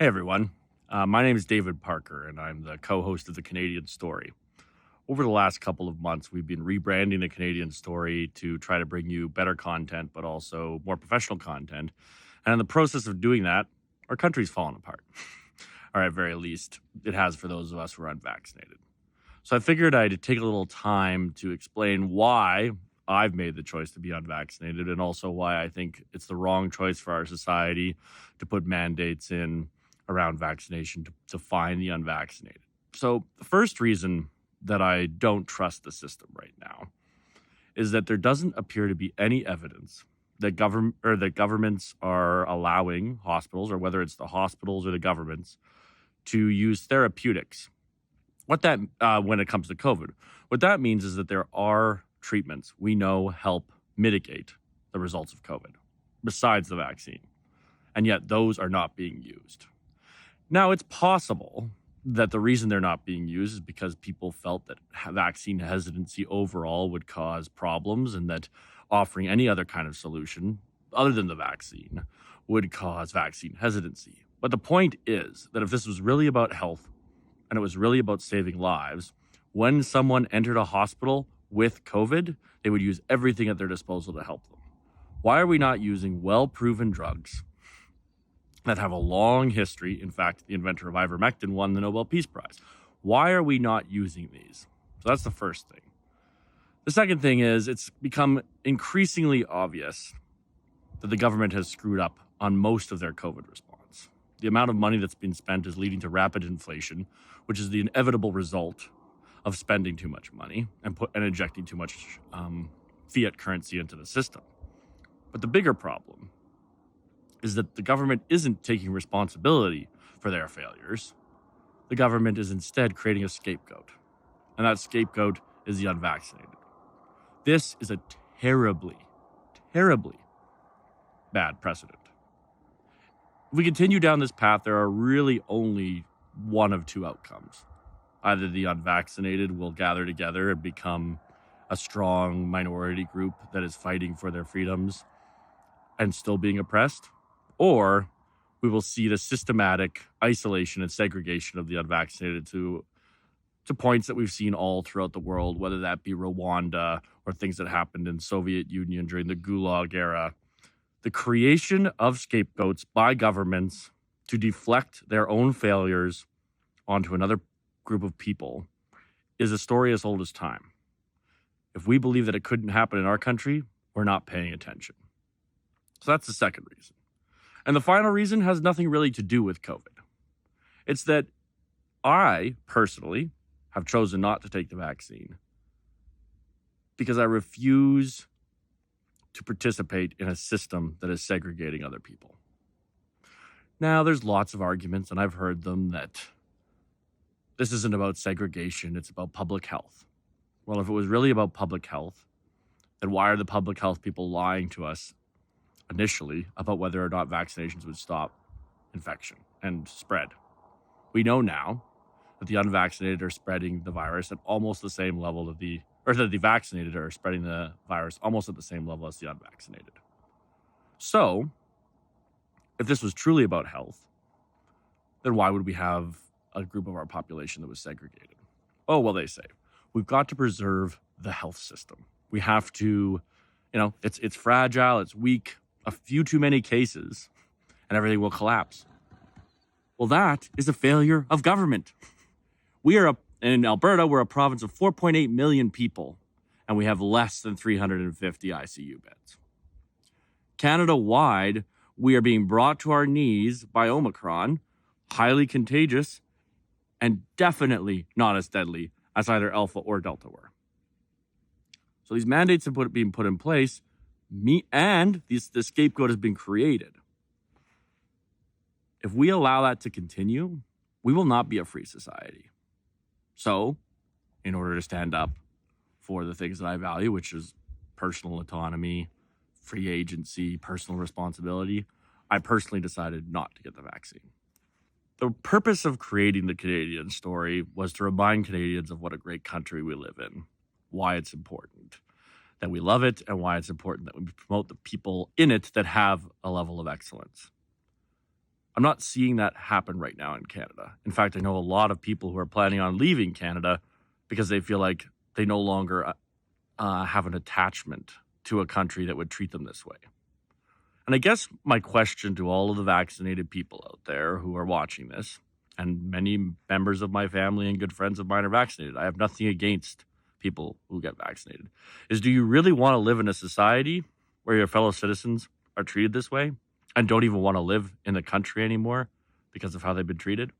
Hey everyone, my name is David Parker, and I'm the co-host of the Canadian Story. Over the last couple of months, we've been rebranding the Canadian Story to try to bring you better content, but also more professional content. And in the process of doing that, our country's fallen apart. Or at very least, it has for those of us who are unvaccinated. So I figured I'd take a little time to explain why I've made the choice to be unvaccinated and also why I think it's the wrong choice for our society to put mandates in around vaccination to fine the unvaccinated. So the first reason that I don't trust the system right now is that there doesn't appear to be any evidence that governments are allowing hospitals, or whether it's the hospitals or the governments, to use therapeutics. What that when it comes to COVID, what that means is that there are treatments we know help mitigate the results of COVID, besides the vaccine, and yet those are not being used. Now, it's possible that the reason they're not being used is because people felt that vaccine hesitancy overall would cause problems, and that offering any other kind of solution other than the vaccine would cause vaccine hesitancy. But the point is that if this was really about health and it was really about saving lives, when someone entered a hospital with COVID, they would use everything at their disposal to help them. Why are we not using well-proven drugs that have a long history? In fact, the inventor of ivermectin won the Nobel Peace Prize. Why are we not using these? So that's the first thing. The second thing is it's become increasingly obvious that the government has screwed up on most of their COVID response. The amount of money that's been spent is leading to rapid inflation, which is the inevitable result of spending too much money and injecting too much fiat currency into the system. But the bigger problem is that the government isn't taking responsibility for their failures. The government is instead creating a scapegoat, and that scapegoat is the unvaccinated. This is a terribly, terribly bad precedent. If we continue down this path, there are really only one of two outcomes. Either the unvaccinated will gather together and become a strong minority group that is fighting for their freedoms and still being oppressed, or we will see the systematic isolation and segregation of the unvaccinated to points that we've seen all throughout the world, whether that be Rwanda or things that happened in Soviet Union during the Gulag era. The creation of scapegoats by governments to deflect their own failures onto another group of people is a story as old as time. If we believe that it couldn't happen in our country, we're not paying attention. So that's the second reason. And the final reason has nothing really to do with COVID. It's that I personally have chosen not to take the vaccine because I refuse to participate in a system that is segregating other people. Now, there's lots of arguments, and I've heard them, that this isn't about segregation, it's about public health. Well, if it was really about public health, then why are the public health people lying to us initially about whether or not vaccinations would stop infection and spread? We know now that the unvaccinated are spreading the virus at almost the same level that the vaccinated are spreading the virus almost at the same level as the unvaccinated. So, if this was truly about health, then why would we have a group of our population that was segregated? Oh, well, they say, we've got to preserve the health system. We have to, it's fragile, it's weak, a few too many cases, and everything will collapse. Well, that is a failure of government. In Alberta, we're a province of 4.8 million people, and we have less than 350 ICU beds. Canada-wide, we are being brought to our knees by Omicron, highly contagious, and definitely not as deadly as either Alpha or Delta were. So these mandates have been put in place, and the scapegoat has been created. If we allow that to continue, we will not be a free society. So, in order to stand up for the things that I value, which is personal autonomy, free agency, personal responsibility, I personally decided not to get the vaccine. The purpose of creating the Canadian Story was to remind Canadians of what a great country we live in, why it's important that we love it, and why it's important that we promote the people in it that have a level of excellence. I'm not seeing that happen right now in Canada. In fact, I know a lot of people who are planning on leaving Canada because they feel like they no longer have an attachment to a country that would treat them this way. And I guess my question to all of the vaccinated people out there who are watching this, and many members of my family and good friends of mine are vaccinated. I have nothing against people who get vaccinated. Is do you really want to live in a society where your fellow citizens are treated this way and don't even want to live in the country anymore because of how they've been treated?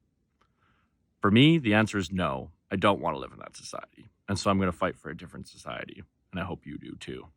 For me, the answer is no. I don't want to live in that society. And so I'm going to fight for a different society. And I hope you do too.